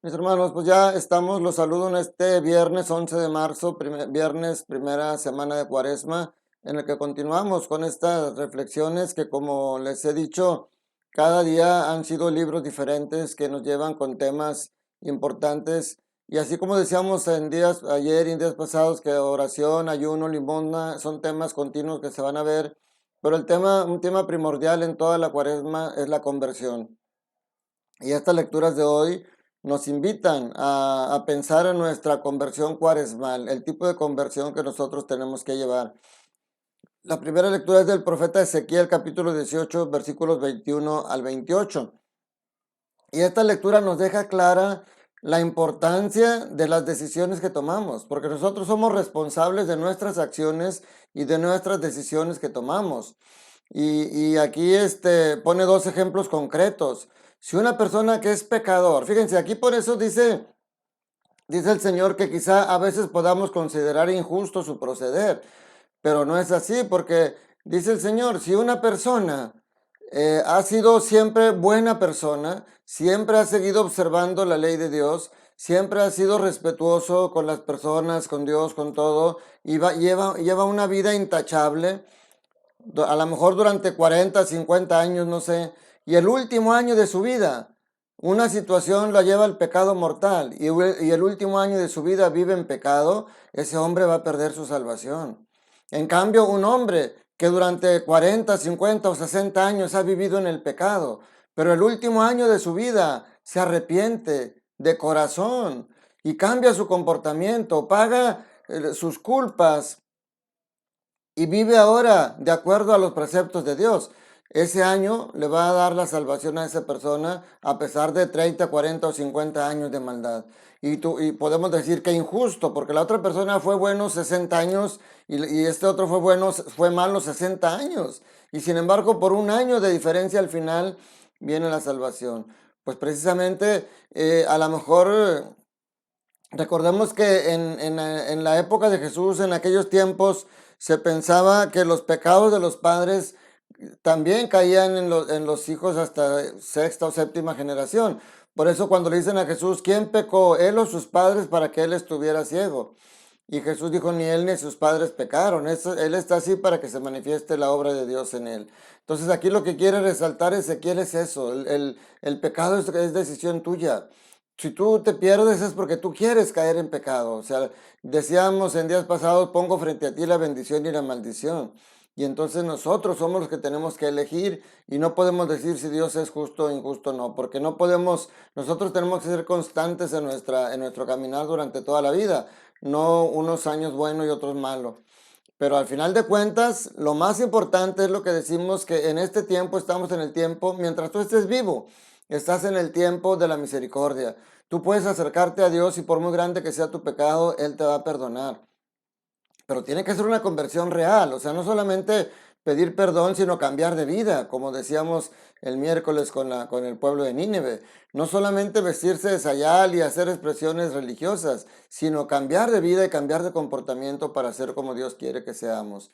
Mis hermanos, pues ya estamos, los saludo en este viernes 11 de marzo, viernes, primera semana de Cuaresma, en el que continuamos con estas reflexiones que, como les he dicho, cada día han sido libros diferentes que nos llevan con temas importantes. Y así como decíamos en días ayer y en días pasados que oración, ayuno, limosna son temas continuos que se van a ver, pero un tema primordial en toda la Cuaresma es la conversión. Y estas lecturas de hoy nos invitan a pensar en nuestra conversión cuaresmal, el tipo de conversión que nosotros tenemos que llevar. La primera lectura es del profeta Ezequiel, capítulo 18, versículos 21 al 28. Y esta lectura nos deja clara la importancia de las decisiones que tomamos, porque nosotros somos responsables de nuestras acciones y de nuestras decisiones que tomamos. Y aquí pone dos ejemplos concretos. Si una persona que es pecador, fíjense, aquí por eso dice el Señor que quizá a veces podamos considerar injusto su proceder, pero no es así, porque dice el Señor, si una persona ha sido siempre buena persona, siempre ha seguido observando la ley de Dios, siempre ha sido respetuoso con las personas, con Dios, con todo, y lleva una vida intachable, a lo mejor durante 40, 50 años, no sé, y el último año de su vida, una situación la lleva al pecado mortal y el último año de su vida vive en pecado, ese hombre va a perder su salvación. En cambio, un hombre que durante 40, 50 o 60 años ha vivido en el pecado, pero el último año de su vida se arrepiente de corazón y cambia su comportamiento, paga sus culpas y vive ahora de acuerdo a los preceptos de Dios. Ese año le va a dar la salvación a esa persona a pesar de 30, 40 o 50 años de maldad. Y podemos decir que injusto, porque la otra persona fue bueno 60 años y este otro fue malo 60 años. Y sin embargo, por un año de diferencia al final viene la salvación. Pues precisamente, a lo mejor recordemos que en la época de Jesús, en aquellos tiempos, se pensaba que los pecados de los padres también caían en los hijos hasta sexta o séptima generación. Por eso cuando le dicen a Jesús, ¿quién pecó, él o sus padres para que él estuviera ciego? Y Jesús dijo, ni él ni sus padres pecaron. Él está así para que se manifieste la obra de Dios en él. Entonces aquí lo que quiere resaltar Ezequiel es eso. El pecado es decisión tuya. Si tú te pierdes es porque tú quieres caer en pecado. O sea, decíamos en días pasados, pongo frente a ti la bendición y la maldición. Y entonces nosotros somos los que tenemos que elegir y no podemos decir si Dios es justo o injusto, no, porque no podemos, nosotros tenemos que ser constantes en nuestro caminar durante toda la vida, no unos años buenos y otros malos. Pero al final de cuentas, lo más importante es lo que decimos que en este tiempo estamos en el tiempo, mientras tú estés vivo, estás en el tiempo de la misericordia. Tú puedes acercarte a Dios y por muy grande que sea tu pecado, Él te va a perdonar. Pero tiene que ser una conversión real, o sea, no solamente pedir perdón, sino cambiar de vida, como decíamos el miércoles con el pueblo de Nínive. No solamente vestirse de sayal y hacer expresiones religiosas, sino cambiar de vida y cambiar de comportamiento para ser como Dios quiere que seamos.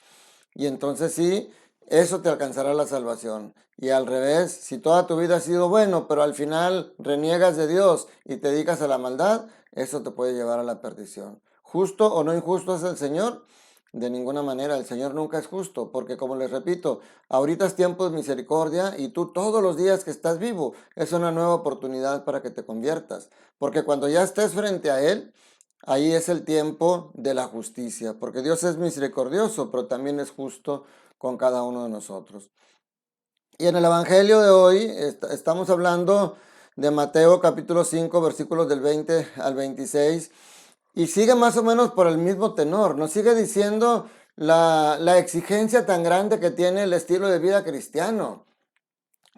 Y entonces sí, eso te alcanzará la salvación. Y al revés, si toda tu vida ha sido bueno, pero al final reniegas de Dios y te dedicas a la maldad, eso te puede llevar a la perdición. ¿Justo o no injusto es el Señor? De ninguna manera, el Señor nunca es justo, porque como les repito, ahorita es tiempo de misericordia y tú todos los días que estás vivo es una nueva oportunidad para que te conviertas, porque cuando ya estés frente a Él, ahí es el tiempo de la justicia, porque Dios es misericordioso, pero también es justo con cada uno de nosotros. Y en el Evangelio de hoy estamos hablando de Mateo capítulo 5, versículos del 20 al 26, y sigue más o menos por el mismo tenor, nos sigue diciendo la exigencia tan grande que tiene el estilo de vida cristiano.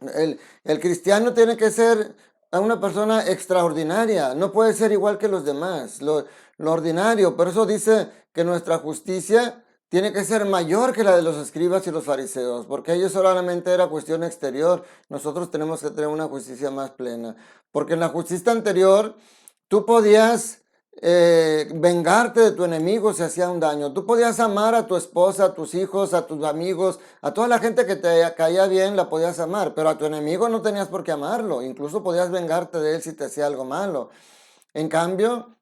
El cristiano tiene que ser una persona extraordinaria, no puede ser igual que los demás, lo ordinario. Por eso dice que nuestra justicia tiene que ser mayor que la de los escribas y los fariseos, porque ellos solamente era cuestión exterior, nosotros tenemos que tener una justicia más plena, porque en la justicia anterior tú podías vengarte de tu enemigo si hacía un daño. Tú podías amar a tu esposa, a tus hijos, a tus amigos, a toda la gente que te caía bien, la podías amar, pero a tu enemigo no tenías por qué amarlo. Incluso podías vengarte de él si te hacía algo malo. En cambio,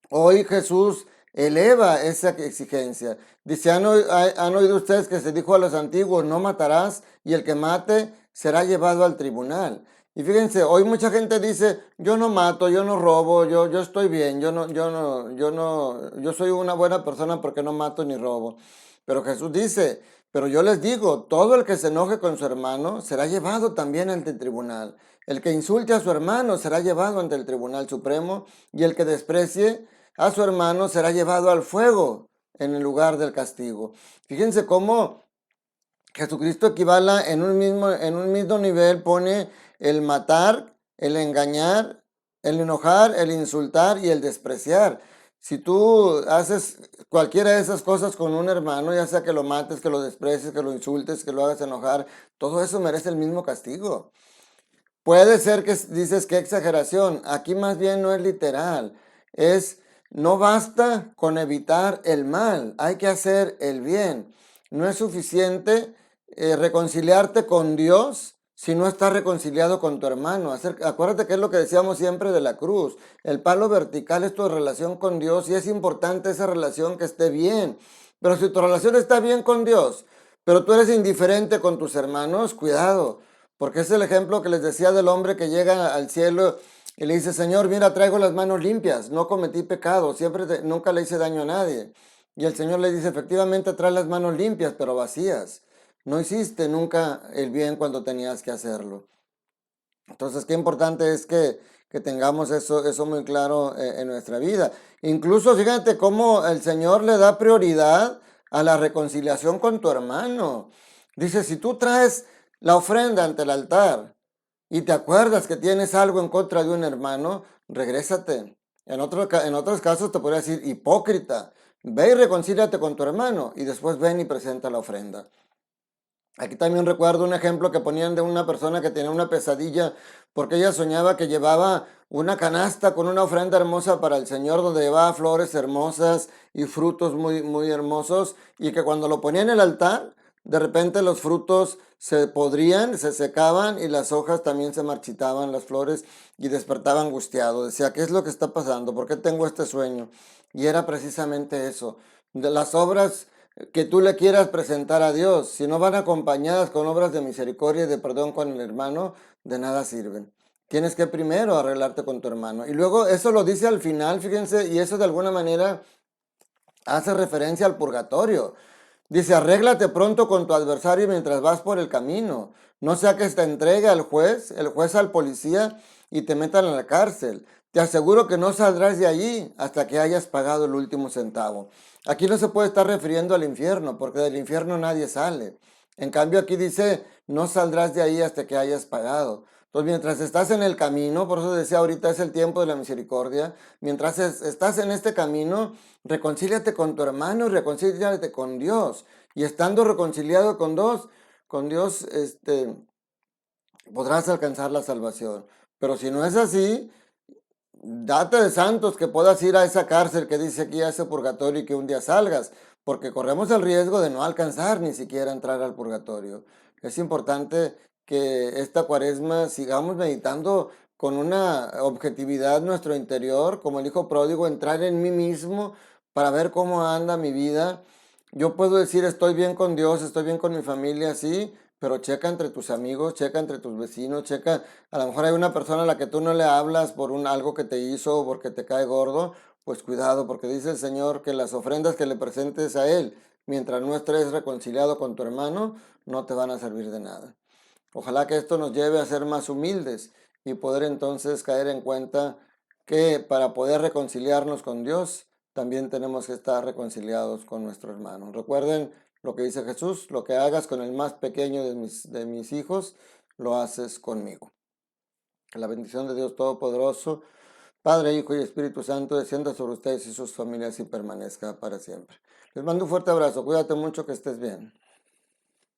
hoy Jesús eleva esa exigencia. Dice, han oído ustedes que se dijo a los antiguos, no matarás, y el que mate será llevado al tribunal. Y fíjense, hoy mucha gente dice, yo no mato, yo no robo, yo estoy bien, yo soy una buena persona porque no mato ni robo. Pero Jesús dice, pero yo les digo, todo el que se enoje con su hermano será llevado también ante el tribunal. El que insulte a su hermano será llevado ante el tribunal supremo, y el que desprecie a su hermano será llevado al fuego en el lugar del castigo. Fíjense cómo Jesucristo equivale en un mismo nivel, pone el matar, el engañar, el enojar, el insultar y el despreciar. Si tú haces cualquiera de esas cosas con un hermano, ya sea que lo mates, que lo desprecies, que lo insultes, que lo hagas enojar, todo eso merece el mismo castigo. Puede ser que dices que exageración, aquí más bien no es literal, es no basta con evitar el mal, hay que hacer el bien. No es suficiente reconciliarte con Dios si no estás reconciliado con tu hermano. Acuérdate que es lo que decíamos siempre de la cruz. El palo vertical es tu relación con Dios y es importante esa relación que esté bien. Pero si tu relación está bien con Dios, pero tú eres indiferente con tus hermanos, cuidado. Porque es el ejemplo que les decía del hombre que llega al cielo y le dice, Señor, mira, traigo las manos limpias, no cometí pecado, nunca le hice daño a nadie. Y el Señor le dice, efectivamente, trae las manos limpias, pero vacías. No hiciste nunca el bien cuando tenías que hacerlo. Entonces, qué importante es que tengamos eso muy claro en nuestra vida. Incluso, fíjate cómo el Señor le da prioridad a la reconciliación con tu hermano. Dice, si tú traes la ofrenda ante el altar y te acuerdas que tienes algo en contra de un hermano, regrésate. En otros casos te podría decir, hipócrita, ve y reconcíliate con tu hermano y después ven y presenta la ofrenda. Aquí también recuerdo un ejemplo que ponían de una persona que tenía una pesadilla porque ella soñaba que llevaba una canasta con una ofrenda hermosa para el Señor donde llevaba flores hermosas y frutos muy hermosos y que cuando lo ponía en el altar, de repente los frutos se podrían, se secaban y las hojas también se marchitaban, las flores, y despertaba angustiado. Decía, ¿qué es lo que está pasando? ¿Por qué tengo este sueño? Y era precisamente eso. De las obras que tú le quieras presentar a Dios, si no van acompañadas con obras de misericordia y de perdón con el hermano, de nada sirven. Tienes que primero arreglarte con tu hermano. Y luego eso lo dice al final, fíjense, y eso de alguna manera hace referencia al purgatorio. Dice, arréglate pronto con tu adversario mientras vas por el camino. No sea que te entregue al juez, el juez al policía y te metan a la cárcel. Te aseguro que no saldrás de allí hasta que hayas pagado el último centavo. Aquí no se puede estar refiriendo al infierno, porque del infierno nadie sale. En cambio aquí dice, no saldrás de ahí hasta que hayas pagado. Entonces, mientras estás en el camino, por eso decía ahorita es el tiempo de la misericordia, mientras estás en este camino, reconcíliate con tu hermano y reconcíliate con Dios. Y estando reconciliado con Dios, podrás alcanzar la salvación. Pero si no es así, date de santos que puedas ir a esa cárcel que dice aquí, a ese purgatorio, y que un día salgas, porque corremos el riesgo de no alcanzar ni siquiera entrar al purgatorio. Es importante que esta cuaresma sigamos meditando con una objetividad nuestro interior, como el hijo pródigo, entrar en mí mismo para ver cómo anda mi vida. Yo puedo decir, estoy bien con Dios, estoy bien con mi familia, sí, pero checa entre tus amigos, checa entre tus vecinos, checa, a lo mejor hay una persona a la que tú no le hablas por algo que te hizo o porque te cae gordo, pues cuidado, porque dice el Señor que las ofrendas que le presentes a Él, mientras no estés reconciliado con tu hermano, no te van a servir de nada. Ojalá que esto nos lleve a ser más humildes y poder entonces caer en cuenta que para poder reconciliarnos con Dios, también tenemos que estar reconciliados con nuestro hermano. Recuerden lo que dice Jesús, lo que hagas con el más pequeño de mis hijos, lo haces conmigo. Que la bendición de Dios Todopoderoso, Padre, Hijo y Espíritu Santo, descienda sobre ustedes y sus familias y permanezca para siempre. Les mando un fuerte abrazo, cuídate mucho, que estés bien.